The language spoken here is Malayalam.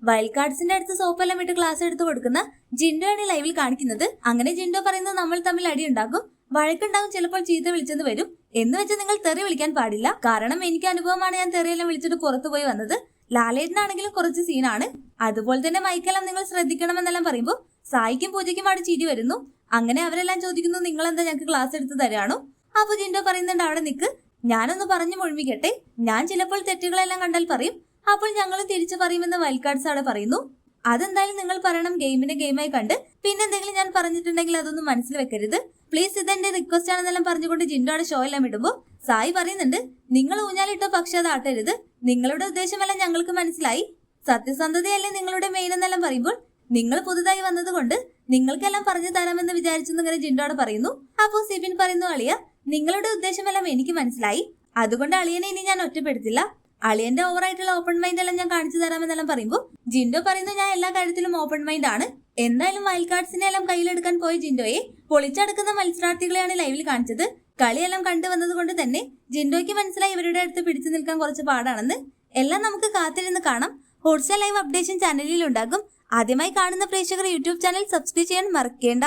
വൈൽഡ് കാർഡ്സിന്റെ അടുത്ത് സോപ്പെല്ലാം ഇട്ട് ക്ലാസ് എടുത്ത് കൊടുക്കുന്ന ജിൻഡോയാണ് ലൈവിൽ കാണിക്കുന്നത്. അങ്ങനെ ജിൻഡോ പറയുന്നത് നമ്മൾ തമ്മിൽ അടിയുണ്ടാകും, വഴക്കുണ്ടാകും, ചിലപ്പോൾ ചീത്ത വിളിച്ചെന്ന് വരും. എന്ന് വെച്ച് നിങ്ങൾ തെറി വിളിക്കാൻ പാടില്ല, കാരണം എനിക്ക് അനുഭവമാണ്, ഞാൻ തെറിയെല്ലാം വിളിച്ചിട്ട് പുറത്തുപോയി വന്നത്. ലാലേട്ടനാണെങ്കിലും കുറച്ച് സീനാണ്. അതുപോലെ തന്നെ മൈക്കെല്ലാം നിങ്ങൾ ശ്രദ്ധിക്കണമെന്നെല്ലാം പറയുമ്പോൾ സായിക്കും പൂജയ്ക്കും അവിടെ ചിരി വരുന്നു. അങ്ങനെ അവരെല്ലാം ചോദിക്കുന്നു, നിങ്ങൾ എന്താ ഞങ്ങൾക്ക് ക്ലാസ് എടുത്ത് തരാണോ? അപ്പൊ ജിൻഡോ പറയുന്നുണ്ട്, അവിടെ നിൽക്ക്, ഞാനൊന്ന് പറഞ്ഞു മുഴുമിക്കട്ടെ. ഞാൻ ചിലപ്പോൾ തെറ്റുകളെല്ലാം കണ്ടാൽ പറയും, അപ്പോൾ ഞങ്ങൾ തിരിച്ചു പറയുമെന്ന് വൈൽഡ് കാർഡ്സ് അവിടെ പറയുന്നു. അതെന്തായാലും നിങ്ങൾ പറയണം, ഗെയിമിനെ ഗെയിമായി കണ്ട്. പിന്നെ എന്തെങ്കിലും ഞാൻ പറഞ്ഞിട്ടുണ്ടെങ്കിൽ അതൊന്നും മനസ്സിൽ വെക്കരുത് പ്ലീസ്, ഇതെന്റെ റിക്വസ്റ്റ് ആണെന്നെല്ലാം പറഞ്ഞുകൊണ്ട് ജിൻഡോ അവിടെ ഷോ എല്ലാം ഇടുമ്പോൾ സായി പറയുന്നുണ്ട്, നിങ്ങൾ ഊഞ്ഞാലിട്ടോ പക്ഷെ അത് ആട്ടരുത്, നിങ്ങളുടെ ഉദ്ദേശമെല്ലാം ഞങ്ങൾക്ക് മനസ്സിലായി, സത്യസന്ധതയല്ലേ നിങ്ങളുടെ മെയിൻ എന്നെല്ലാം പറയുമ്പോൾ നിങ്ങൾ പുതുതായി വന്നത് കൊണ്ട് നിങ്ങൾക്കെല്ലാം പറഞ്ഞു തരാമെന്ന് വിചാരിച്ചെന്ന് ഇങ്ങനെ ജിൻഡോട് പറയുന്നു. അപ്പോ സിബിൻ പറയുന്നു, അളിയ നിങ്ങളുടെ ഉദ്ദേശമെല്ലാം എനിക്ക് മനസ്സിലായി, അതുകൊണ്ട് അളിയനെ ഇനി ഞാൻ ഒറ്റപ്പെടുത്തില്ല, അളിയന്റെ ഓവറായിട്ടുള്ള ഓപ്പൺ മൈൻഡ് എല്ലാം ഞാൻ കാണിച്ചു തരാമെന്നെല്ലാം പറയുമ്പോൾ ജിൻഡോ പറയുന്നു, ഞാൻ എല്ലാ കാര്യത്തിലും ഓപ്പൺ മൈൻഡ് ആണ്. എന്തായാലും വൈൽഡ് കാർഡ്സിനെ എല്ലാം കയ്യിലെടുക്കാൻ പോയ ജിൻഡോയെ പൊളിച്ചടക്കുന്ന മത്സരാർത്ഥികളെയാണ് ലൈവിൽ കാണിച്ചത്. കളിയെല്ലാം കണ്ടുവന്നത് കൊണ്ട് തന്നെ ജിൻഡോയ്ക്ക് മനസ്സിലായി ഇവരുടെ അടുത്ത് പിടിച്ചു നിൽക്കാൻ കുറച്ച് പാടാണെന്ന്. എല്ലാം നമുക്ക് കാത്തിരുന്ന് കാണാം. ഹോട്ട്സ്റ്റാർ ലൈവ് അപ്ഡേഷൻ ചാനലിൽ ഉണ്ടാകും. ആദ്യമായി കാണുന്ന പ്രേക്ഷകർ യൂട്യൂബ് ചാനൽ സബ്സ്ക്രൈബ് ചെയ്യാൻ മറക്കേണ്ട.